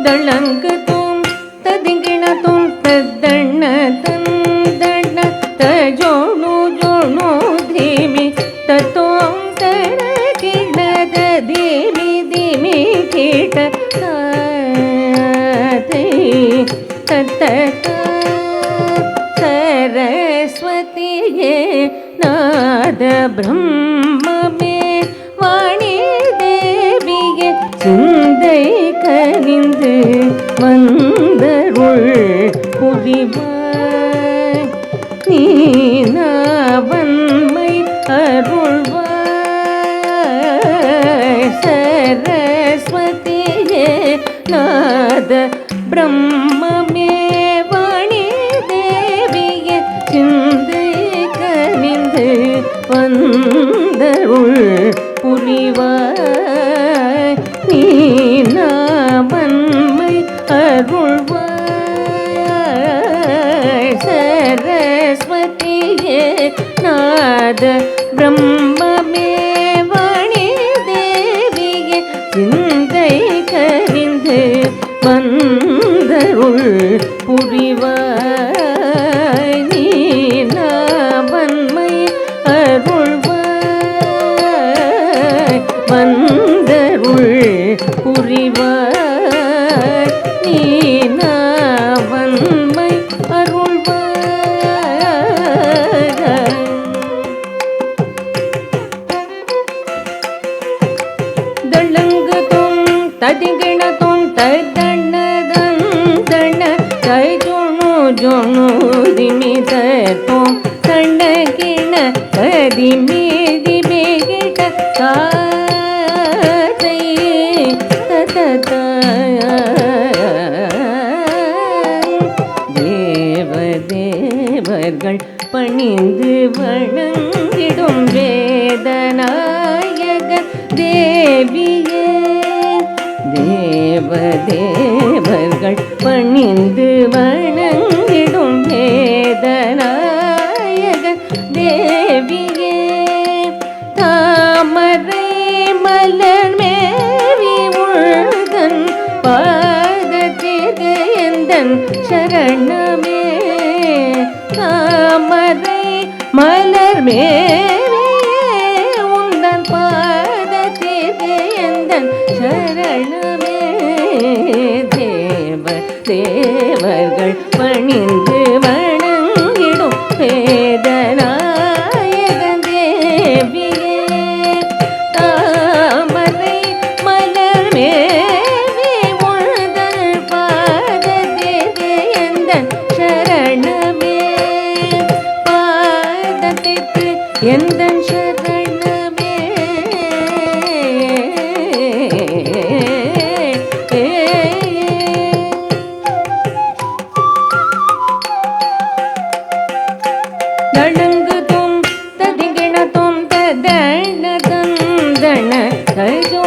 दलंग तुम तदिंगिण तुम तदण तंदण तजोणु जोणु धीमि ततों तड़किण धीमि धीमि कीट तत सरस्वतीये नाद ब्रह्म में वाणी देविये சிந்தை கனிந்து வந்தருள் புரிவாய் நீனாவன்மை அருள்வாய் சரஸ்வதியே நாத பிரம்மமே வாணி தேவியே சிந்தை கனிந்து வந்தருள் புரிவாய் நீனாவன்மை அருள்வாய் சரஸ்வதியே நாத பிரம்மமே வாணி தேவியே சிந்தை கரிந்து வந்தருள் புரிவாய் நீனாவன்மை அருள்வாய் வந்தருள் புரிவாய் நீனாவன்மை அருள்வாய் தளங்கதும் ததிகிணதும் ததண்ணதந்தண்ண தைஜுணு ஜுணு திமிததும் தண்ணகிண கதிமி திமிகிட தேவதேவர்கள் பணிந்து வணங்கிடும் வேதநாயக தேவியே தேவதேவர்கள் பணிந்து வணங்கிடும் வேதநாயக தேவியே தாமரை மலர் மேவி உள்தன் பாதத்திற்கு எந்தன் சரணமே தாமரை மலர் மேவி உந்தன் பாதத்திற்கு எந்தன் சரணமே தேவர்கள் பணிந்து வணங்கிடும் வேதநாயக தேவியே தாமரை மலர் மேவி உள்தன் பாதத்திற்கு எந்தன் சரணமே பாதத்திற்கு எந்தன் சரணமே தளங்குதும் ததிகிணதும் ததண்ணதந்தண்ண தைஜுணு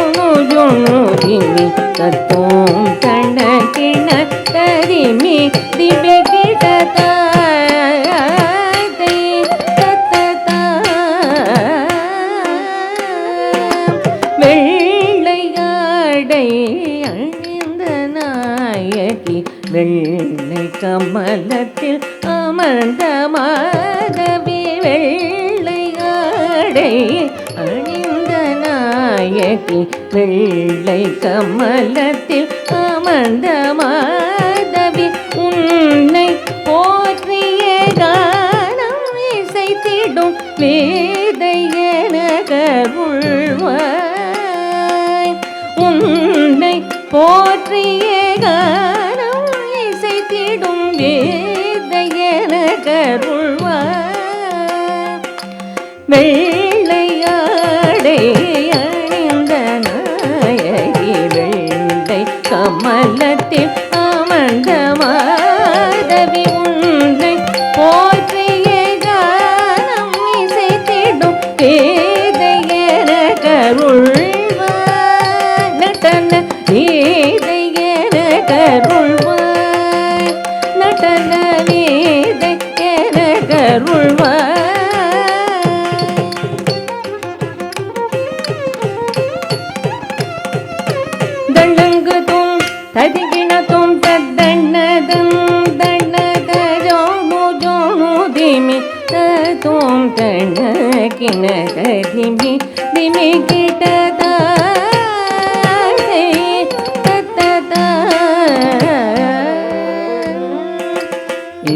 ஜுணு திமி தத்தோம் தண்ணகிண தரிமி திமிகிட தாதை தத்ததா வெள்ளையாடை அணிந்த நாயகி வெள்ளை கமலத்தில் அமர்ந்த மாதவி வெள்ளையாடை அணிந்த நாயகி வெள்ளை கமலத்தில் அமர்ந்த மாதவி உன்னை போற்றிய கானம் இசைத்திடும் வேதையன கருள்வாய் உன்னை போற்றிய கானம் இசைத்திடும் வேதையன கருள்வாய் வெள்ளையாடை அணிந்த நாயகி வெள்ளை கமலத்தில் அமர்ந்த மாதவி உன்னை போற்றிய கானம் இசைத்திடும் வேதையன கருள்வாய் நட்டன நீ ததிகிணத்தும் தன்னதம் தன்னத ஜோனு ஜோனு திமி தோம் தன கிணத திமி திமி கிட்டதா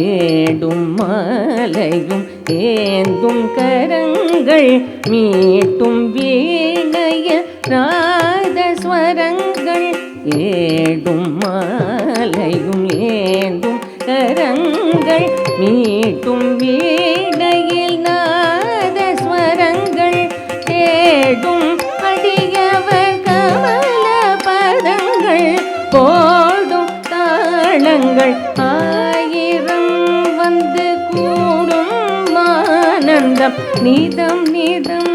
ஏடும் மாலையும் ஏந்தும் கரங்கள் மீட்டும் வீணைய ராதஸ்வரங்கள் ஏடும் மாலையும் ஏந்தும் கரங்கள் மீட்டும் வீணையில் நாதஸ்வரங்கள் தேடும் அடியவர் கமல பதங்கள் போடும் தாளங்கள் ஆயிரம் வந்து கூடும் ஆனந்தம் நிதம் நிதம்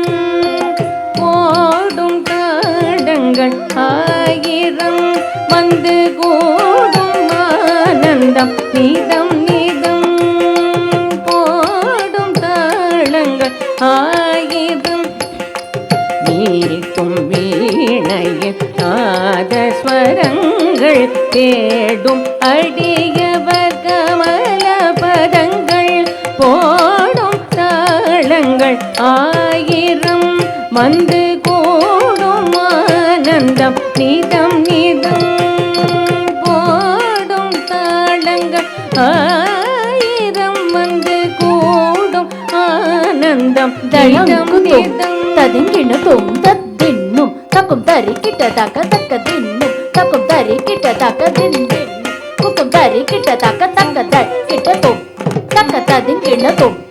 போடும் தாளங்கள் ஆயிரம் வந்து கூடும் ஆனந்தம் நிதம் நிதம் போடும் தாளங்கள் ஆயிரம் மீட்டும் வீணையில் நாதஸ்வரங்கள் தேடும் அடியவர் கமல பதங்கள் போடும் தாளங்கள் ஆயிரம் வந்து கூடும் ஆனந்தம் நிதம் நிதம் போடும் தாளங்கள் ஆயிரம் வந்து கூடும் ஆனந்தம் நிதம் நிதம் ததிங்கிணதும் தத்தின்னும் தக்கும் தரி கிட்ட தக்க தக்க தின்னும் தக்கும் தரி கிட்ட தக்க தின்னும் குக்கும் தரி கிட்ட தக்க தக்க கிட்ட தோம் தக்க ததிங்கிணதும்